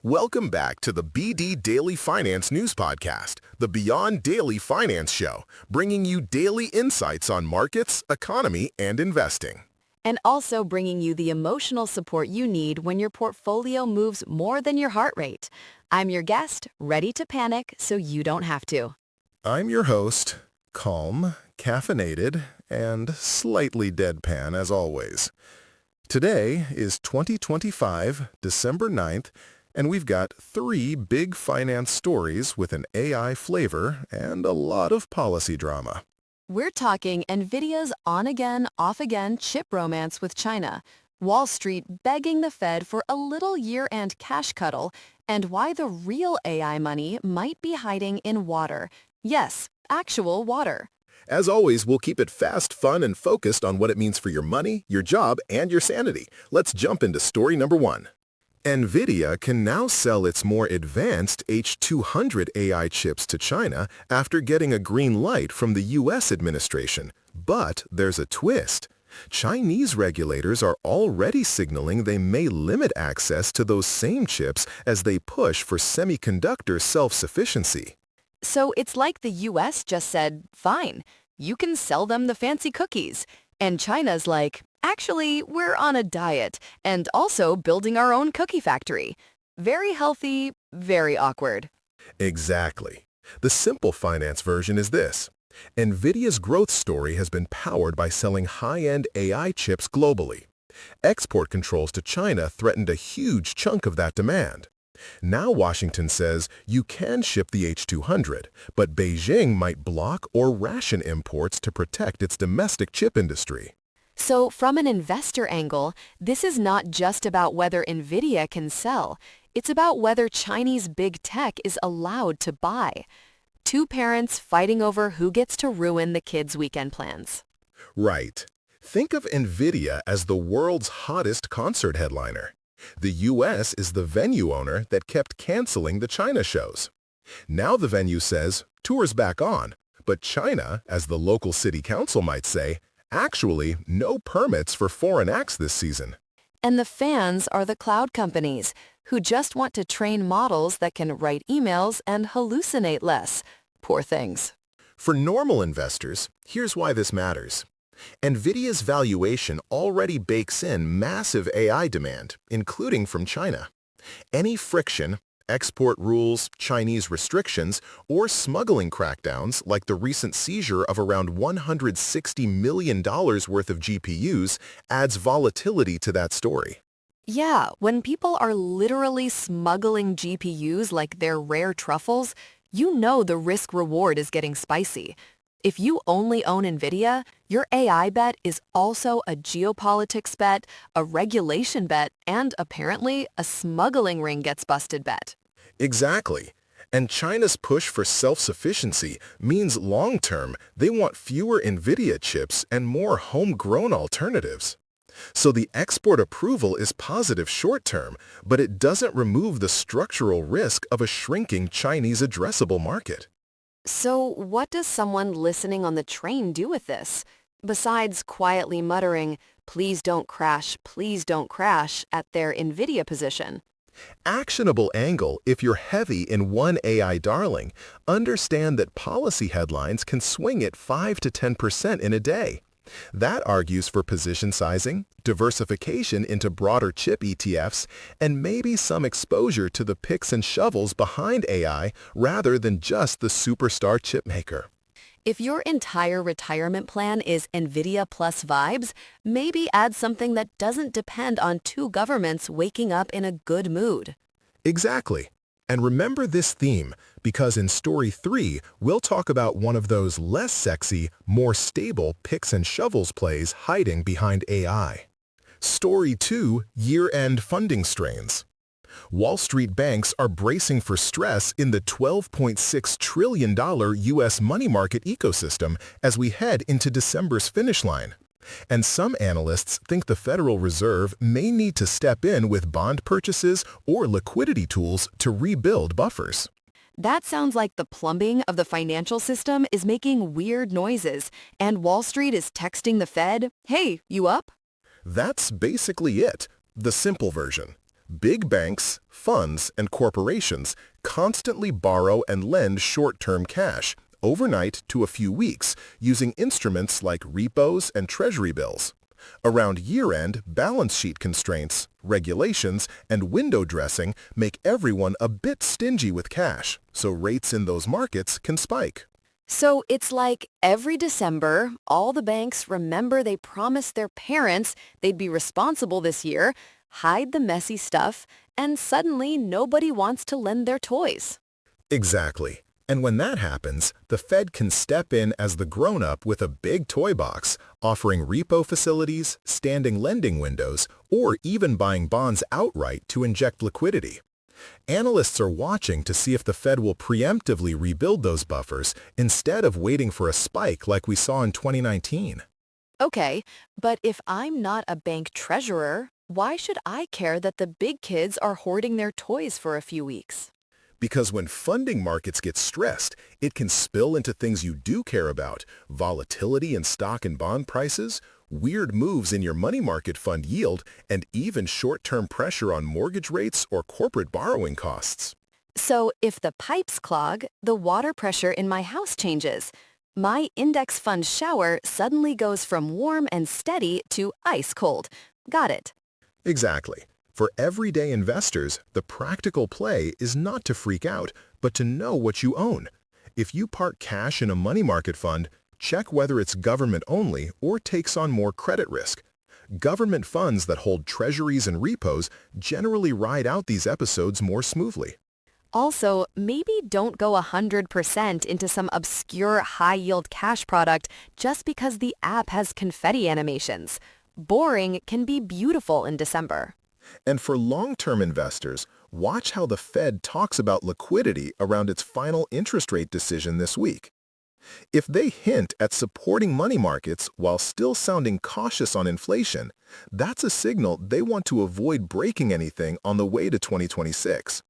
Welcome back to the BD Daily Finance News Podcast, the Beyond Daily Finance Show, bringing you daily insights on markets, economy, and investing. And also bringing you the emotional support you need when your portfolio moves more than your heart rate. I'm your guest, ready to panic so you don't have to. I'm your host, calm, caffeinated, and slightly deadpan as always. Today is 2025, December 9th, and we've got three big finance stories with an AI flavor and a lot of policy drama. We're talking Nvidia's on-again, off-again chip romance with China, Wall Street begging the Fed for a little year-end cash cuddle, and why the real AI money might be hiding in water. Yes, actual water. As always, we'll keep it fast, fun, and focused on what it means for your money, your job, and your sanity. Let's jump into story number one. Nvidia can now sell its more advanced H200 AI chips to China after getting a green light from the U.S. administration. But there's a twist. Chinese regulators are already signaling they may limit access to those same chips as they push for semiconductor self-sufficiency. So it's like the U.S. just said, fine, you can sell them the fancy cookies. And China's like, actually, we're on a diet and also building our own cookie factory. Very healthy, very awkward. Exactly. The simple finance version is this. Nvidia's growth story has been powered by selling high-end AI chips globally. Export controls to China threatened a huge chunk of that demand. Now Washington says you can ship the H200, but Beijing might block or ration imports to protect its domestic chip industry. So from an investor angle, this is not just about whether Nvidia can sell. It's about whether Chinese big tech is allowed to buy. Two parents fighting over who gets to ruin the kids' weekend plans. Right. Think of Nvidia as the world's hottest concert headliner. The U.S. is the venue owner that kept canceling the China shows. Now the venue says, tour's back on, but China, as the local city council might say, actually no permits for foreign acts this season. And the fans are the cloud companies, who just want to train models that can write emails and hallucinate less. Poor things. For normal investors, here's why this matters. Nvidia's valuation already bakes in massive AI demand, including from China. Any friction, export rules, Chinese restrictions, or smuggling crackdowns like the recent seizure of around $160 million worth of GPUs adds volatility to that story. Yeah, when people are literally smuggling GPUs like they're rare truffles, you know the risk-reward is getting spicy. If you only own Nvidia, your AI bet is also a geopolitics bet, a regulation bet, and apparently a smuggling ring gets busted bet. Exactly. And China's push for self-sufficiency means long-term they want fewer Nvidia chips and more homegrown alternatives. So the export approval is positive short-term, but it doesn't remove the structural risk of a shrinking Chinese addressable market. So what does someone listening on the train do with this? Besides quietly muttering, please don't crash, at their Nvidia position. Actionable angle if you're heavy in one AI darling, understand that policy headlines can swing it 5 to 10% in a day. That argues for position sizing, diversification into broader chip ETFs, and maybe some exposure to the picks and shovels behind AI rather than just the superstar chipmaker. If your entire retirement plan is Nvidia plus vibes, maybe add something that doesn't depend on two governments waking up in a good mood. Exactly. And remember this theme, because in Story 3, we'll talk about one of those less sexy, more stable picks and shovels plays hiding behind AI. Story 2, Year-End Funding Strains. Wall Street banks are bracing for stress in the $12.6 trillion U.S. money market ecosystem as we head into December's finish line. And some analysts think the Federal Reserve may need to step in with bond purchases or liquidity tools to rebuild buffers. That sounds like the plumbing of the financial system is making weird noises, and Wall Street is texting the Fed, hey, you up? That's basically it, the simple version. Big banks, funds, and corporations constantly borrow and lend short-term cash, overnight to a few weeks, using instruments like repos and treasury bills. Around year-end, balance sheet constraints, regulations, and window dressing make everyone a bit stingy with cash, so rates in those markets can spike. So it's like every December, all the banks remember they promised their parents they'd be responsible this year, hide the messy stuff, and suddenly nobody wants to lend their toys. Exactly. And when that happens, the Fed can step in as the grown-up with a big toy box, offering repo facilities, standing lending windows, or even buying bonds outright to inject liquidity. Analysts are watching to see if the Fed will preemptively rebuild those buffers instead of waiting for a spike like we saw in 2019. Okay, but if I'm not a bank treasurer, why should I care that the big kids are hoarding their toys for a few weeks? Because when funding markets get stressed, it can spill into things you do care about: volatility in stock and bond prices, weird moves in your money market fund yield, and even short-term pressure on mortgage rates or corporate borrowing costs. So if the pipes clog, the water pressure in my house changes. My index fund shower suddenly goes from warm and steady to ice cold. Got it. Exactly. For everyday investors, the practical play is not to freak out, but to know what you own. If you park cash in a money market fund, check whether it's government only or takes on more credit risk. Government funds that hold treasuries and repos generally ride out these episodes more smoothly. Also, maybe don't go 100% into some obscure high-yield cash product just because the app has confetti animations. Boring can be beautiful in December. And for long-term investors, watch how the Fed talks about liquidity around its final interest rate decision this week. If they hint at supporting money markets while still sounding cautious on inflation, that's a signal they want to avoid breaking anything on the way to 2026.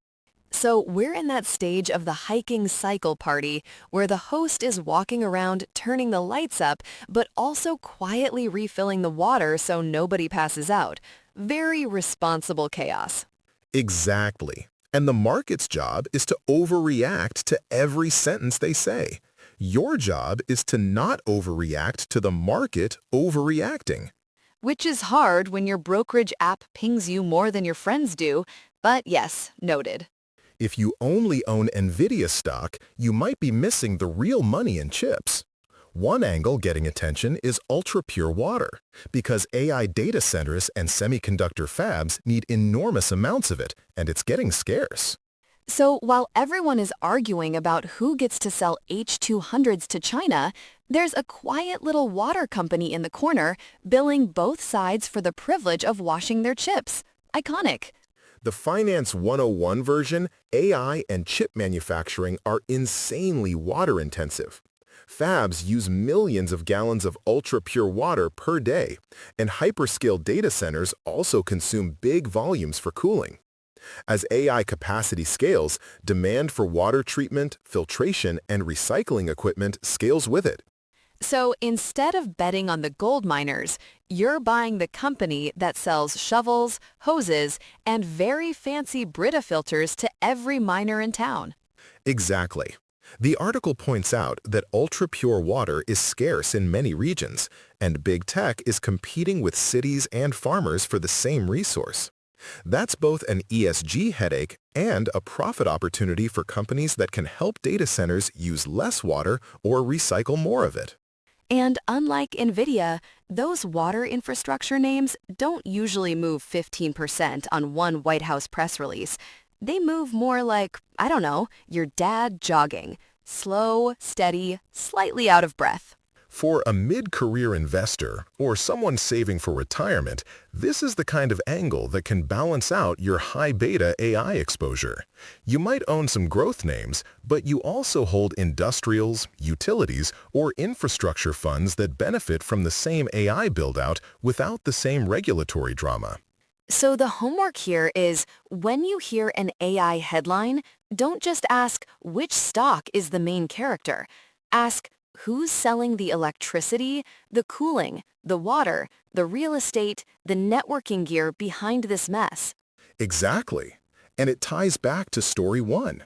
So we're in that stage of the hiking cycle party where the host is walking around turning the lights up, but also quietly refilling the water so nobody passes out. Very responsible chaos. Exactly. And the market's job is to overreact to every sentence they say. Your job is to not overreact to the market overreacting. Which is hard when your brokerage app pings you more than your friends do, but yes, noted. If you only own Nvidia stock, you might be missing the real money in chips. One angle getting attention is ultrapure water, because AI data centers and semiconductor fabs need enormous amounts of it, and it's getting scarce. So while everyone is arguing about who gets to sell H200s to China, there's a quiet little water company in the corner billing both sides for the privilege of washing their chips. Iconic. The Finance 101 version, AI and chip manufacturing are insanely water-intensive. Fabs use millions of gallons of ultra-pure water per day, and hyperscale data centers also consume big volumes for cooling. As AI capacity scales, demand for water treatment, filtration, and recycling equipment scales with it. So instead of betting on the gold miners, you're buying the company that sells shovels, hoses, and very fancy Brita filters to every miner in town. Exactly. The article points out that ultra-pure water is scarce in many regions, and big tech is competing with cities and farmers for the same resource. That's both an ESG headache and a profit opportunity for companies that can help data centers use less water or recycle more of it. And unlike Nvidia, those water infrastructure names don't usually move 15% on one White House press release. They move more like, I don't know, your dad jogging. Slow, steady, slightly out of breath. For a mid-career investor or someone saving for retirement, this is the kind of angle that can balance out your high-beta AI exposure. You might own some growth names, but you also hold industrials, utilities, or infrastructure funds that benefit from the same AI build-out without the same regulatory drama. So the homework here is, when you hear an AI headline, don't just ask which stock is the main character. Ask, who's selling the electricity, the cooling, the water, the real estate, the networking gear behind this mess? Exactly. And it ties back to story one.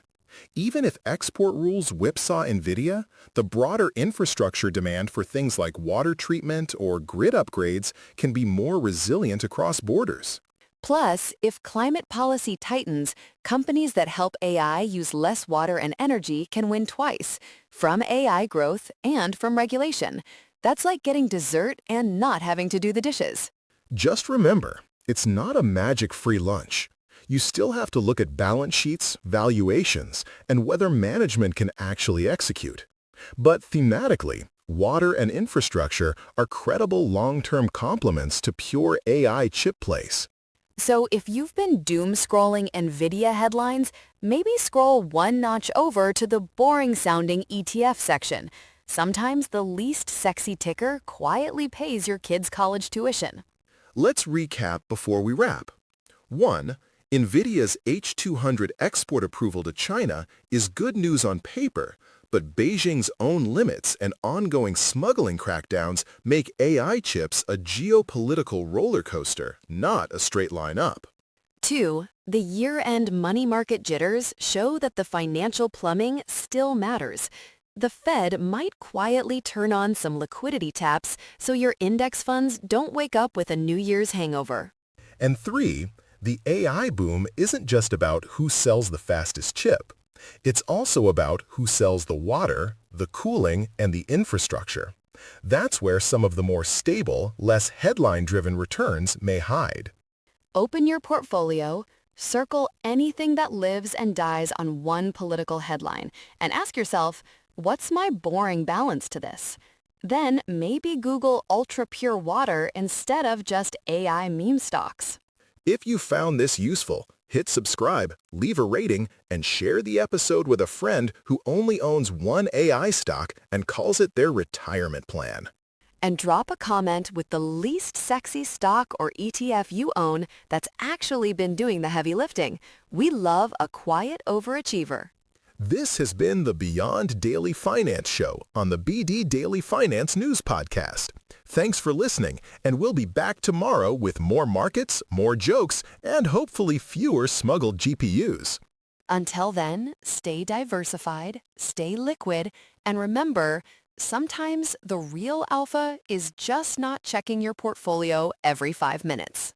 Even if export rules whipsaw Nvidia, the broader infrastructure demand for things like water treatment or grid upgrades can be more resilient across borders. Plus, if climate policy tightens, companies that help AI use less water and energy can win twice, from AI growth and from regulation. That's like getting dessert and not having to do the dishes. Just remember, it's not a magic free lunch. You still have to look at balance sheets, valuations, and whether management can actually execute. But thematically, water and infrastructure are credible long-term complements to pure AI chip plays. So if you've been doom scrolling Nvidia headlines, maybe scroll one notch over to the boring-sounding ETF section. Sometimes the least sexy ticker quietly pays your kids' college tuition. Let's recap before we wrap. 1. Nvidia's H200 export approval to China is good news on paper, but Beijing's own limits and ongoing smuggling crackdowns make AI chips a geopolitical roller coaster, not a straight line up. 2. The year-end money market jitters show that the financial plumbing still matters. The Fed might quietly turn on some liquidity taps so your index funds don't wake up with a New Year's hangover. And 3. The AI boom isn't just about who sells the fastest chip. It's also about who sells the water, the cooling, and the infrastructure. That's where some of the more stable, less headline-driven returns may hide. Open your portfolio, circle anything that lives and dies on one political headline, and ask yourself, what's my boring balance to this? Then maybe Google Ultrapure water instead of just AI meme stocks. If you found this useful, hit subscribe, leave a rating, and share the episode with a friend who only owns one AI stock and calls it their retirement plan. And drop a comment with the least sexy stock or ETF you own that's actually been doing the heavy lifting. We love a quiet overachiever. This has been the Beyond Daily Finance Show on the BD Daily Finance News Podcast. Thanks for listening, and we'll be back tomorrow with more markets, more jokes, and hopefully fewer smuggled GPUs. Until then, stay diversified, stay liquid, and remember, sometimes the real alpha is just not checking your portfolio every 5 minutes.